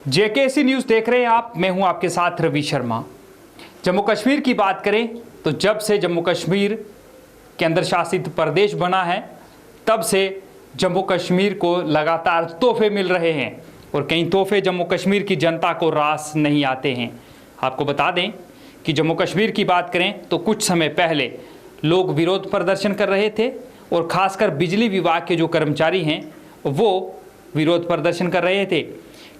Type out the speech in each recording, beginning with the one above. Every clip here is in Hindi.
जेकेसी न्यूज़ देख रहे हैं आप। मैं हूं आपके साथ रवि शर्मा। जम्मू कश्मीर की बात करें तो जब से जम्मू कश्मीर केंद्र शासित प्रदेश बना है तब से जम्मू कश्मीर को लगातार तोहफे मिल रहे हैं और कई तोहफे जम्मू कश्मीर की जनता को रास नहीं आते हैं। आपको बता दें कि जम्मू कश्मीर की बात करें तो कुछ समय पहले लोग विरोध प्रदर्शन कर रहे थे और ख़ासकर बिजली विभाग के जो कर्मचारी हैं वो विरोध प्रदर्शन कर रहे थे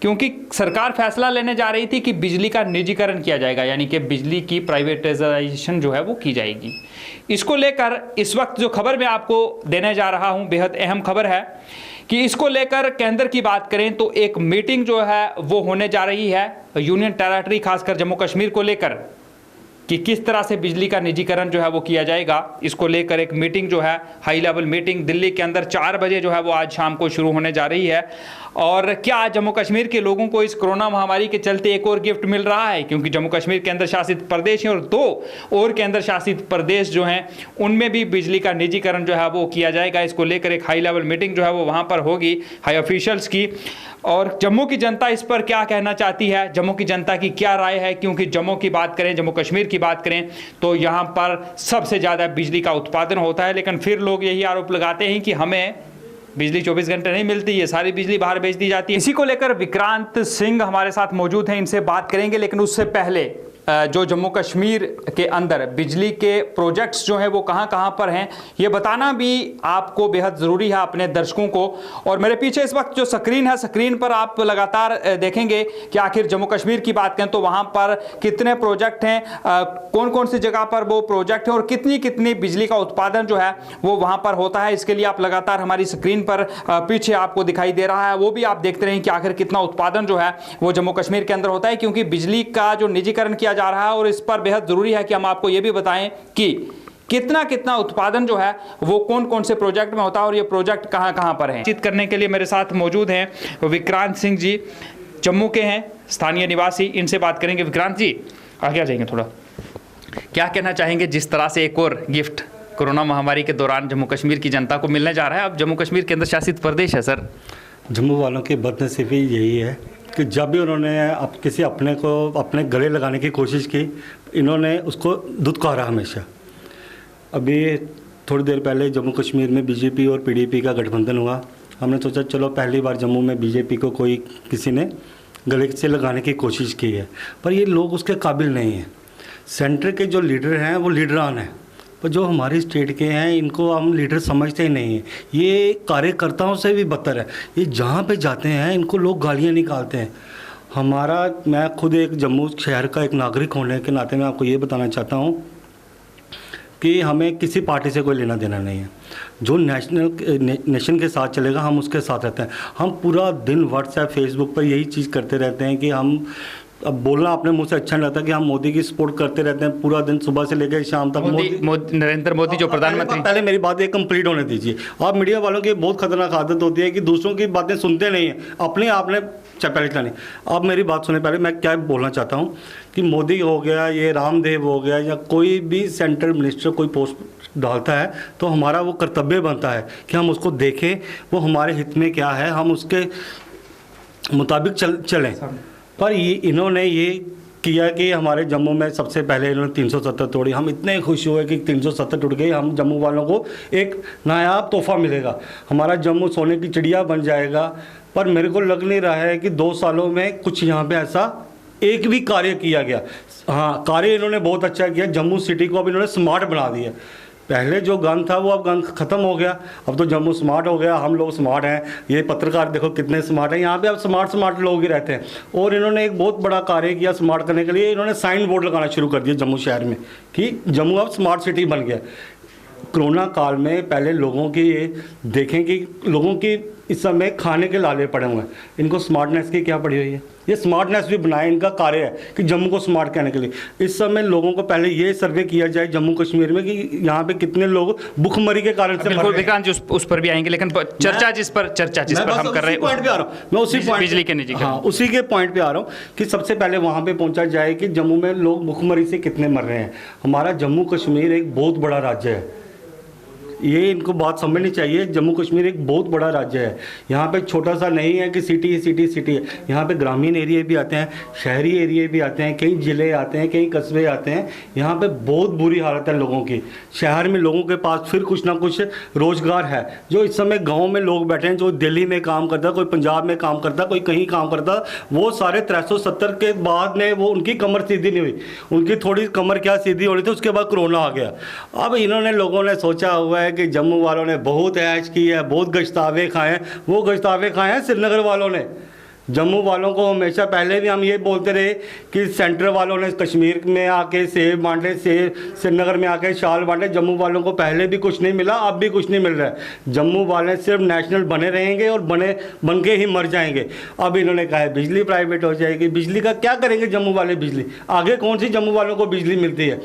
क्योंकि सरकार फैसला लेने जा रही थी कि बिजली का निजीकरण किया जाएगा, यानी कि बिजली की प्राइवेटाइजेशन जो है वो की जाएगी। इसको लेकर इस वक्त जो खबर मैं आपको देने जा रहा हूं बेहद अहम खबर है कि इसको लेकर केंद्र की बात करें तो एक मीटिंग जो है वो होने जा रही है यूनियन टेरिटरी खासकर जम्मू कश्मीर को लेकर कि किस तरह से बिजली का निजीकरण जो है वो किया जाएगा। इसको लेकर एक मीटिंग जो है हाई लेवल मीटिंग दिल्ली के अंदर 4 बजे जो है वो आज शाम को शुरू होने जा रही है। और क्या जम्मू कश्मीर के लोगों को इस कोरोना महामारी के चलते एक और गिफ्ट मिल रहा है, क्योंकि जम्मू कश्मीर केंद्र शासित प्रदेश है और 2 और केंद्र शासित प्रदेश जो हैं उनमें भी बिजली का निजीकरण जो है वो किया जाएगा। इसको लेकर एक हाई लेवल मीटिंग जो है वो वहाँ पर होगी हाई ऑफिशियल्स की। और जम्मू की जनता इस पर क्या कहना चाहती है, जम्मू की जनता की क्या राय है, क्योंकि जम्मू की बात करें, जम्मू कश्मीर की बात करें तो यहाँ पर सबसे ज़्यादा बिजली का उत्पादन होता है, लेकिन फिर लोग यही आरोप लगाते हैं कि हमें बिजली 24 घंटे नहीं मिलती है, सारी बिजली बाहर बेच दी जाती है। इसी को लेकर विक्रांत सिंह हमारे साथ मौजूद हैं, इनसे बात करेंगे। लेकिन उससे पहले जो जम्मू कश्मीर के अंदर बिजली के प्रोजेक्ट्स जो हैं वो कहां कहां पर हैं ये बताना भी आपको बेहद ज़रूरी है अपने दर्शकों को। और मेरे पीछे इस वक्त जो स्क्रीन है, स्क्रीन पर आप लगातार देखेंगे कि आखिर जम्मू कश्मीर की बात करें तो वहां पर कितने प्रोजेक्ट हैं, कौन कौन सी जगह पर वो प्रोजेक्ट हैं और कितनी कितनी बिजली का उत्पादन जो है वो वहां पर होता है। इसके लिए आप लगातार हमारी स्क्रीन पर पीछे आपको दिखाई दे रहा है वो भी आप देखते रहें कि आखिर कितना उत्पादन जो है वो जम्मू कश्मीर के अंदर होता है, क्योंकि बिजली का जो निजीकरण किया जा रहा है और इस पर बेहद जरूरी है कि हम आपको यह भी बताएं कि कितना कितना उत्पादन जो है वो कौन कौन से प्रोजेक्ट में होता है और ये प्रोजेक्ट कहां कहां पर है। बातचीत करने के लिए मेरे साथ मौजूद हैं विक्रांत सिंह जी, जम्मू के हैं, स्थानीय निवासी। इनसे बात करेंगे। विक्रांत जी आगे आ जाएंगे थोड़ा, क्या कहना चाहेंगे जिस तरह से एक और गिफ्ट कोरोना महामारी के दौरान जम्मू कश्मीर की जनता को मिलने जा रहा है। अब जम्मू कश्मीर केंद्र शासित प्रदेश है सर, जम्मू वालों की बदनसीबी यही है कि जब भी उन्होंने किसी अपने को अपने गले लगाने की कोशिश की, इन्होंने उसको दुत्कारा हमेशा। अभी थोड़ी देर पहले जम्मू कश्मीर में बीजेपी और पीडीपी का गठबंधन हुआ। हमने सोचा चलो पहली बार जम्मू में बीजेपी को कोई किसी ने गले से लगाने की कोशिश की है, पर ये लोग उसके काबिल नहीं हैं। सेंटर के जो लीडर हैं वो लीडरान हैं, पर जो हमारी स्टेट के हैं इनको हम लीडर समझते ही नहीं हैं। ये कार्यकर्ताओं से भी बदतर है, ये जहाँ पे जाते हैं इनको लोग गालियाँ निकालते हैं। मैं खुद एक जम्मू शहर का एक नागरिक होने के नाते मैं आपको ये बताना चाहता हूँ कि हमें किसी पार्टी से कोई लेना देना नहीं है। जो नेशन के साथ चलेगा हम उसके साथ रहते हैं। हम पूरा दिन व्हाट्सएप फेसबुक पर यही चीज़ करते रहते हैं कि हम, अब बोलना अपने मुंह से अच्छा नहीं लगता कि हम मोदी की सपोर्ट करते रहते हैं पूरा दिन, सुबह से लेकर शाम तक। नरेंद्र मोदी जो प्रधानमंत्री। पहले मेरी बात एक कंप्लीट होने दीजिए। आप मीडिया वालों की बहुत खतरनाक आदत होती है कि दूसरों की बातें सुनते नहीं हैं, अपने आपने पहले चलानी। आप मेरी बात सुने पहले, मैं क्या बोलना चाहता हूँ कि मोदी हो गया, ये रामदेव हो गया, या कोई भी सेंट्रल मिनिस्टर कोई पोस्ट डालता है तो हमारा वो कर्तव्य बनता है कि हम उसको देखें वो हमारे हित में क्या है, हम उसके मुताबिक चलें। पर इन्होंने ये किया कि हमारे जम्मू में सबसे पहले इन्होंने 370 तोड़ी। हम इतने खुश हुए कि 370 टूट गई, हम जम्मू वालों को एक नायाब तोहफा मिलेगा, हमारा जम्मू सोने की चिड़िया बन जाएगा। पर मेरे को लग नहीं रहा है कि 2 सालों में कुछ यहाँ पे ऐसा एक भी कार्य किया गया। हाँ, कार्य इन्होंने बहुत अच्छा किया, जम्मू सिटी को अब इन्होंने स्मार्ट बना दिया। पहले जो गन था वो अब गन ख़त्म हो गया, अब तो जम्मू स्मार्ट हो गया, हम लोग स्मार्ट हैं। ये पत्रकार देखो कितने स्मार्ट हैं, यहाँ पे अब स्मार्ट लोग ही रहते हैं। और इन्होंने एक बहुत बड़ा कार्य किया स्मार्ट करने के लिए, इन्होंने साइन बोर्ड लगाना शुरू कर दिया जम्मू शहर में कि जम्मू अब स्मार्ट सिटी बन गया। कोरोना काल में पहले लोगों की ये देखें कि लोगों की इस समय खाने के लाले पड़े हुए हैं, इनको स्मार्टनेस की क्या पड़ी हुई है। ये स्मार्टनेस भी बनाए, इनका कार्य है कि जम्मू को स्मार्ट करने के लिए। इस समय लोगों को पहले ये सर्वे किया जाए जम्मू कश्मीर में कि यहाँ पे कितने लोग भुखमरी के कारण से मर रहे हैं। विक्रांत जी उस पर भी आएंगे, लेकिन चर्चा जिस पर हम कर रहे हैं पॉइंट पे आ रहा हूँ मैं, उसी पॉइंट बिजली के निजी, हाँ उसी के पॉइंट पे आ रहा हूँ कि सबसे पहले वहाँ पे पहुँचा जाए कि जम्मू में लोग भुखमरी से कितने मर रहे हैं। हमारा जम्मू कश्मीर एक बहुत बड़ा राज्य है, ये इनको बात समझनी चाहिए। जम्मू कश्मीर एक बहुत बड़ा राज्य है, यहाँ पे छोटा सा नहीं है कि सिटी है। यहाँ पे ग्रामीण एरिया भी आते हैं, शहरी एरिया भी आते हैं, कई ज़िले आते हैं, कई कस्बे आते हैं। यहाँ पे बहुत बुरी हालत है लोगों की। शहर में लोगों के पास फिर कुछ ना कुछ रोज़गार है। जो इस समय गाँव में लोग बैठे हैं, जो दिल्ली में काम करता, कोई पंजाब में काम करता, कोई कहीं काम करता, वो सारे 370 के बाद में वो उनकी कमर सीधी नहीं हुई। उनकी थोड़ी कमर क्या सीधी हो रही थी, उसके बाद कोरोना आ गया। अब इन्होंने लोगों ने सोचा हुआ है कि जम्मू वालों ने बहुत ऐश की है, बहुत गश्तावे खाए हैं। वो गश्तावे खाए हैं श्रीनगर वालों ने। जम्मू वालों को हमेशा पहले भी हम ये बोलते रहे कि सेंटर वालों ने कश्मीर में आके सेब बांटे, श्रीनगर में आके शाल बांटे। जम्मू वालों को पहले भी कुछ नहीं मिला, अब भी कुछ नहीं मिल रहा है। जम्मू वाले सिर्फ नेशनल बने रहेंगे और बन के ही मर जाएंगे। अब इन्होंने कहा है बिजली प्राइवेट हो जाएगी। बिजली का क्या करेंगे जम्मू वाले? बिजली आगे कौन सी जम्मू वालों को बिजली मिलती है?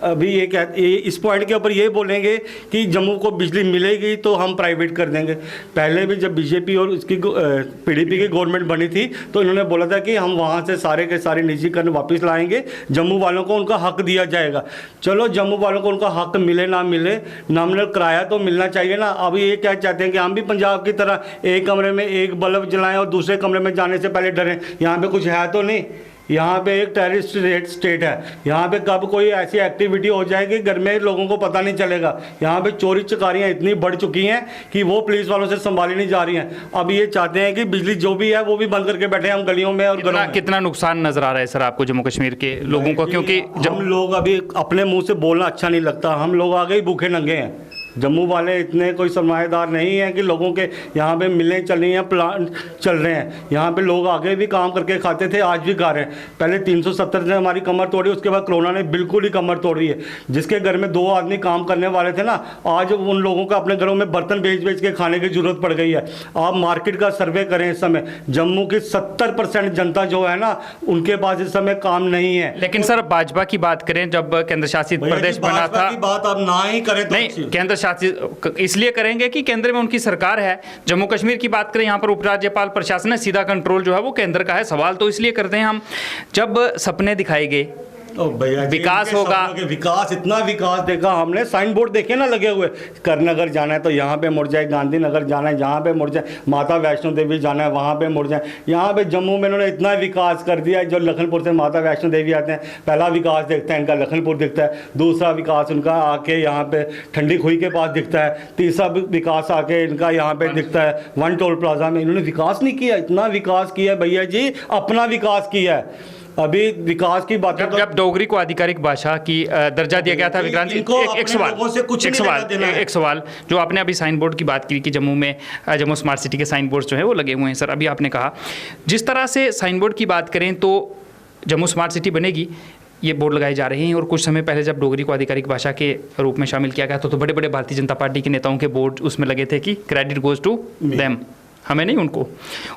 अभी ये इस पॉइंट के ऊपर ये बोलेंगे कि जम्मू को बिजली मिलेगी तो हम प्राइवेट कर देंगे। पहले भी जब बीजेपी और उसकी पीडीपी की गवर्नमेंट बनी थी तो इन्होंने बोला था कि हम वहाँ से सारे के सारे निजीकरण वापस लाएंगे, जम्मू वालों को उनका हक दिया जाएगा। चलो जम्मू वालों को उनका हक मिले ना मिले, नॉमिनल किराया तो मिलना चाहिए ना। अब ये क्या चाहते हैं कि हम भी पंजाब की तरह एक कमरे में एक बल्ब जलाएं और दूसरे कमरे में जाने से पहले डरें? यहाँ पे कुछ है तो नहीं। यहाँ पे एक टेररिस्ट स्टेट है। यहाँ पे कब कोई ऐसी एक्टिविटी हो जाएगी घर में लोगों को पता नहीं चलेगा। यहाँ पे चोरी चकारियाँ इतनी बढ़ चुकी हैं कि वो पुलिस वालों से संभाली नहीं जा रही हैं। अब ये चाहते हैं कि बिजली जो भी है वो भी बंद करके बैठे हम गलियों में और घरों में। कितना नुकसान नजर आ रहा है सर आपको जम्मू कश्मीर के लोगों को? क्योंकि हम लोग अभी अपने मुँह से बोलना अच्छा नहीं लगता, हम लोग आगे ही भूखे नंगे हैं। जम्मू वाले इतने कोई सरमाएदार नहीं है कि लोगों के यहाँ पे मिलने चल रही हैं, प्लांट चल रहे हैं। यहाँ पे लोग आगे भी काम करके खाते थे, आज भी खा रहे हैं। पहले 370 ने हमारी कमर तोड़ी, उसके बाद कोरोना ने बिल्कुल ही कमर तोड़ी है। जिसके घर में 2 आदमी काम करने वाले थे ना, आज उन लोगों को अपने घरों में बर्तन बेच के खाने की जरूरत पड़ गई है। आप मार्केट का सर्वे करें, इस समय जम्मू की 70% जनता जो है ना, उनके पास इस समय काम नहीं है। लेकिन सर भाजपा की बात करें, जब केंद्र शासित प्रदेश बना था, बात आप ना ही करें तो नहीं, केंद्र इसलिए करेंगे कि केंद्र में उनकी सरकार है। जम्मू कश्मीर की बात करें, यहाँ पर उपराज्यपाल प्रशासन है, सीधा कंट्रोल जो है वो केंद्र का है। सवाल तो इसलिए करते हैं हम, जब सपने दिखाए गए विकास होगा, विकास इतना विकास देखा हमने, साइन बोर्ड देखे ना लगे हुए, करनगर जाना है तो यहाँ पे मुड़ जाए, गांधीनगर जाना है यहाँ पे मुड़ जाए, माता वैष्णो देवी जाना है वहाँ पे मुड़ जाए। यहाँ पे जम्मू में इन्होंने इतना विकास कर दिया है। जो लखनपुर से माता वैष्णो देवी आते हैं, पहला विकास देखते हैं इनका लखनपुर दिखता है, दूसरा विकास उनका आके यहाँ पे ठंडी खुई के पास दिखता है, तीसरा विकास आके इनका यहाँ पे दिखता है वन टोल प्लाजा में। इन्होंने विकास नहीं किया, इतना विकास किया है भैया जी, अपना विकास किया है। अभी विकास की बात जब डोगरी को आधिकारिक भाषा की दर्जा दिया गया था, विक्रांत जी, एक सवाल जो आपने अभी साइन बोर्ड की बात की कि जम्मू में जम्मू स्मार्ट सिटी के साइन बोर्ड जो है वो लगे हुए हैं। सर अभी आपने कहा, जिस तरह से साइन बोर्ड की बात करें तो जम्मू स्मार्ट सिटी बनेगी, ये बोर्ड लगाए जा रहे हैं। और कुछ समय पहले जब डोगरी को आधिकारिक भाषा के रूप में शामिल किया गया तो बड़े बड़े भारतीय जनता पार्टी के नेताओं के बोर्ड उसमें लगे थे कि क्रेडिट गोज टू देम, हमें नहीं उनको।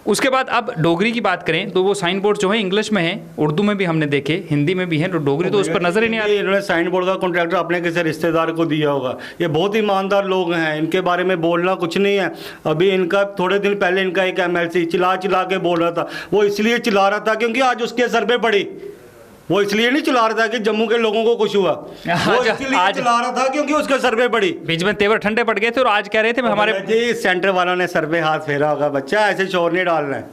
उसके बाद अब डोगरी की बात करें तो वो साइन बोर्ड जो है इंग्लिश में है, उर्दू में भी हमने देखे, हिंदी में भी है, तो डोगरी तो उस पर नजर ही नहीं आ रही। इन्होंने साइन बोर्ड का कॉन्ट्रैक्टर अपने किसी रिश्तेदार को दिया होगा। ये बहुत ईमानदार लोग हैं, इनके बारे में बोलना कुछ नहीं है। अभी इनका थोड़े दिन पहले इनका एक MLC चिल्ला के बोल रहा था, वो इसलिए चिल्ला रहा था क्योंकि आज उसके सर पे पड़ी। वो इसलिए नहीं चिल्ला रहा था कि जम्मू के लोगों को कुछ हुआ, वो इसलिए आज चिल्ला रहा था क्योंकि उसके सर पे पड़ी। बीच में तेवर ठंडे पड़ गए थे और आज कह रहे थे हमारे जी सेंटर वालों ने सर पे हाथ फेरा होगा, बच्चा ऐसे शोर नहीं डालना है।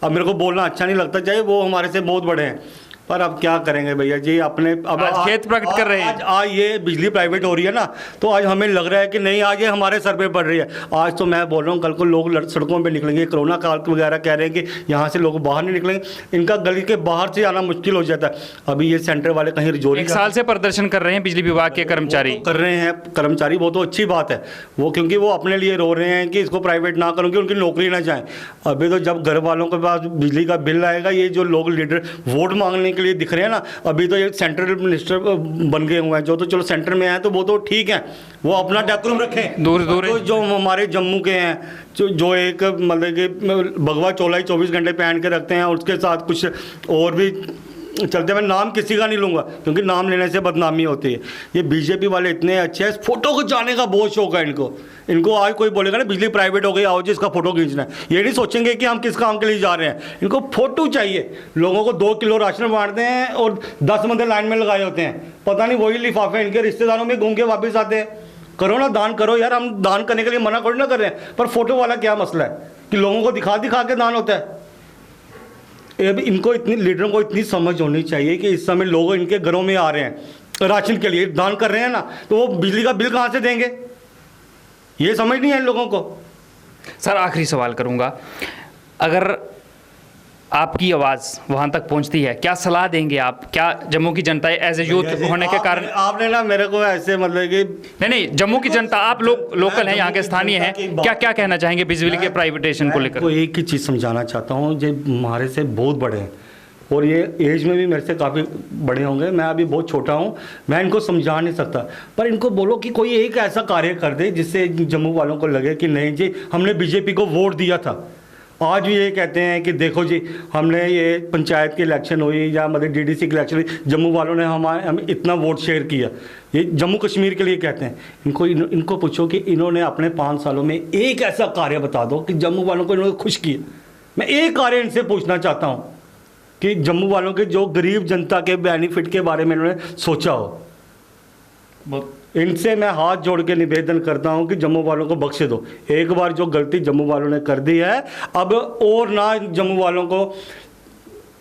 अब मेरे को बोलना अच्छा नहीं लगता, चाहे वो हमारे से बहुत बड़े हैं, पर अब क्या करेंगे भैया जी, अपने अब खेत प्रकट कर रहे हैं। आज ये बिजली प्राइवेट हो रही है ना, तो आज हमें लग रहा है कि नहीं, आज ये हमारे सर पे पड़ रही है। आज तो मैं बोल रहा हूँ, कल को लोग सड़कों पे निकलेंगे। कोरोना काल वगैरह कह रहे हैं कि यहाँ से लोग बाहर नहीं निकलेंगे, इनका गली के बाहर से आना मुश्किल हो जाता है। अभी ये सेंटर वाले कहीं रिजोरी 1 साल से प्रदर्शन कर रहे हैं बिजली विभाग के कर्मचारी, कर रहे हैं कर्मचारी, वो तो अच्छी बात है वो, क्योंकि वो अपने लिए रो रहे हैं कि इसको प्राइवेट ना करूँ कि उनकी नौकरी ना जाए। अभी तो जब घर वालों के पास बिजली का बिल आएगा, ये जो लोग लीडर वोट मांगने के लिए दिख रहे हैं ना, अभी तो ये सेंट्रल मिनिस्टर बन गए हुए हैं, जो तो चलो सेंटर में हैं तो वो तो ठीक है, वो अपना डेकोरम रखें। दूर तो जो हमारे जम्मू के हैं, जो एक मतलब कि भगवा चोला ही 24 घंटे पहन के रखते हैं, उसके साथ कुछ और भी चलते, मैं नाम किसी का नहीं लूँगा क्योंकि नाम लेने से बदनामी होती है। ये बीजेपी वाले इतने अच्छे हैं, फोटो खिंचाने का बहुत शौक है इनको आज कोई बोलेगा ना बिजली प्राइवेट हो गई, आओ जी इसका फोटो खींचना है, ये नहीं सोचेंगे कि हम किस काम के लिए जा रहे हैं, इनको फोटो चाहिए। लोगों को 2 किलो राशन बांटते हैं और 10 बंदे लाइन में लगाए होते हैं, पता नहीं वही लिफाफे इनके रिश्तेदारों में घूम के वापस आते हैं। करो ना, दान करो यार, हम दान करने के लिए मना थोड़ी ना कर रहे हैं, पर फोटो वाला क्या मसला है कि लोगों को दिखा दिखा के दान होता है। ये भी इनको इतनी, लीडरों को इतनी समझ होनी चाहिए कि इस समय लोग इनके घरों में आ रहे हैं राशन के लिए, दान कर रहे हैं ना, तो वो बिजली का बिल कहाँ से देंगे, ये समझ नहीं है इन लोगों को। सर आखिरी सवाल करूंगा, अगर आपकी आवाज़ वहां तक पहुंचती है, क्या सलाह देंगे आप, क्या जम्मू की जनता एज ए यूथ होने के कारण आपने ना मेरे को ऐसे मतलब कि नहीं जम्मू की जनता, आप लोग लोकल हैं, यहाँ के स्थानीय हैं, क्या क्या कहना चाहेंगे बिजली के प्राइवेटेशन को लेकर? एक ही चीज़ समझाना चाहता हूँ, जो हमारे से बहुत बड़े हैं और ये एज में भी मेरे से काफ़ी बड़े होंगे, मैं अभी बहुत छोटा हूँ, मैं इनको समझा नहीं सकता, पर इनको बोलो कि कोई एक ऐसा कार्य कर दे जिससे जम्मू वालों को लगे कि नहीं जी हमने बीजेपी को वोट दिया था। आज भी ये कहते हैं कि देखो जी हमने ये पंचायत की इलेक्शन हुई या मतलब डीडीसी की इलेक्शन हुई, जम्मू वालों ने हमें इतना वोट शेयर किया, ये जम्मू कश्मीर के लिए कहते हैं। इनको पूछो कि इन्होंने अपने 5 सालों में एक ऐसा कार्य बता दो कि जम्मू वालों को इन्होंने खुश किया। मैं एक कार्य इनसे पूछना चाहता हूँ कि जम्मू वालों के जो गरीब जनता के बेनिफिट के बारे में इन्होंने सोचा हो। इनसे मैं हाथ जोड़ के निवेदन करता हूं कि जम्मू वालों को बख्शे दो, एक बार जो गलती जम्मू वालों ने कर दी है अब और ना जम्मू वालों को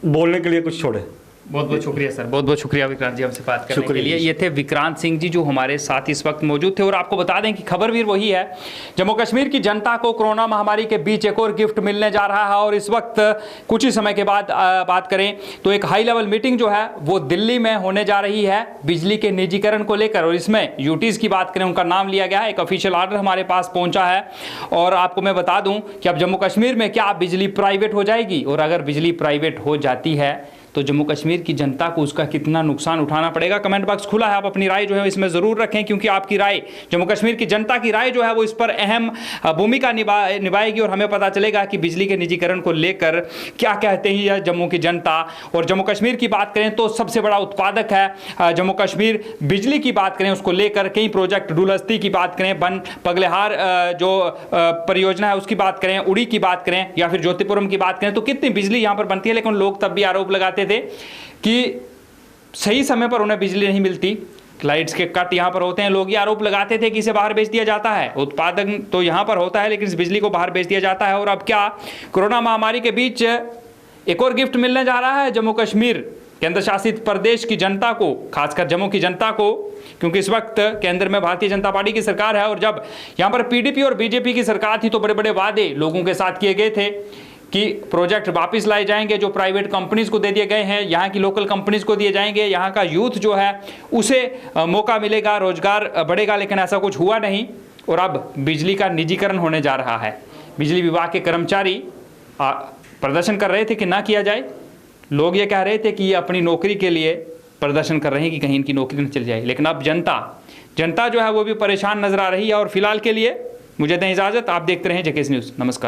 बोलने के लिए कुछ छोड़े। बहुत बहुत शुक्रिया सर, बहुत बहुत शुक्रिया विक्रांत जी हमसे बात करने के लिए। ये थे विक्रांत सिंह जी जो हमारे साथ इस वक्त मौजूद थे। और आपको बता दें कि खबरवीर वही है, जम्मू कश्मीर की जनता को कोरोना महामारी के बीच एक और गिफ्ट मिलने जा रहा है। और इस वक्त कुछ ही समय के बाद बात करें तो एक हाई लेवल मीटिंग जो है वो दिल्ली में होने जा रही है बिजली के निजीकरण को लेकर। और इसमें यूटीज़ की बात करें, उनका नाम लिया गया है, एक ऑफिशियल ऑर्डर हमारे पास पहुंचा है। और आपको मैं बता दूं कि अब जम्मू कश्मीर में क्या बिजली प्राइवेट हो जाएगी, और अगर बिजली प्राइवेट हो जाती है तो जम्मू कश्मीर की जनता को उसका कितना नुकसान उठाना पड़ेगा। कमेंट बॉक्स खुला है, आप अपनी राय जो है इसमें ज़रूर रखें, क्योंकि आपकी राय, जम्मू कश्मीर की जनता की राय जो है वो इस पर अहम भूमिका निभाएगी। और हमें पता चलेगा कि बिजली के निजीकरण को लेकर क्या कहते हैं यह जम्मू की जनता। और जम्मू कश्मीर की बात करें तो सबसे बड़ा उत्पादक है जम्मू कश्मीर। बिजली की बात करें उसको लेकर कई प्रोजेक्ट, डुलस्ती की बात करें, बन पगलेहार जो परियोजना है उसकी बात करें, उड़ी की बात करें, या फिर ज्योतिपुरम की बात करें, तो कितनी बिजली यहाँ पर बनती है। लेकिन लोग तब भी आरोप लगाते थे कि सही समय पर उन्हें बिजली नहीं मिलती, लाइट्स के कट यहाँ पर होते हैं। लोग ये आरोप लगाते थे कि इसे बाहर बेच दिया जाता है, उत्पादन तो यहाँ पर होता है लेकिन इस बिजली को बाहर बेच दिया जाता है। और अब क्या कोरोना महामारी के बीच एक और गिफ्ट मिलने जा रहा है जम्मू कश्मीर केंद्र शासित प्रदेश की जनता को, खासकर जम्मू की जनता को, क्योंकि इस वक्त केंद्र में भारतीय जनता पार्टी की सरकार है। और जब यहाँ पर पीडीपी और बीजेपी की सरकार थी तो बड़े बड़े वादे लोगों के साथ किए गए थे कि प्रोजेक्ट वापस लाए जाएंगे, जो प्राइवेट कंपनीज को दे दिए गए हैं यहाँ की लोकल कंपनीज को दिए जाएंगे, यहाँ का यूथ जो है उसे मौका मिलेगा, रोजगार बढ़ेगा। लेकिन ऐसा कुछ हुआ नहीं। और अब बिजली का निजीकरण होने जा रहा है। बिजली विभाग के कर्मचारी प्रदर्शन कर रहे थे कि ना किया जाए। लोग ये कह रहे थे कि ये अपनी नौकरी के लिए प्रदर्शन कर रहे हैं कि कहीं इनकी नौकरी न चल जाए। लेकिन अब जनता जो है वो भी परेशान नजर आ रही है। और फिलहाल के लिए मुझे दें इजाज़त, आप देखते रहें जेकेएस न्यूज़। नमस्कार।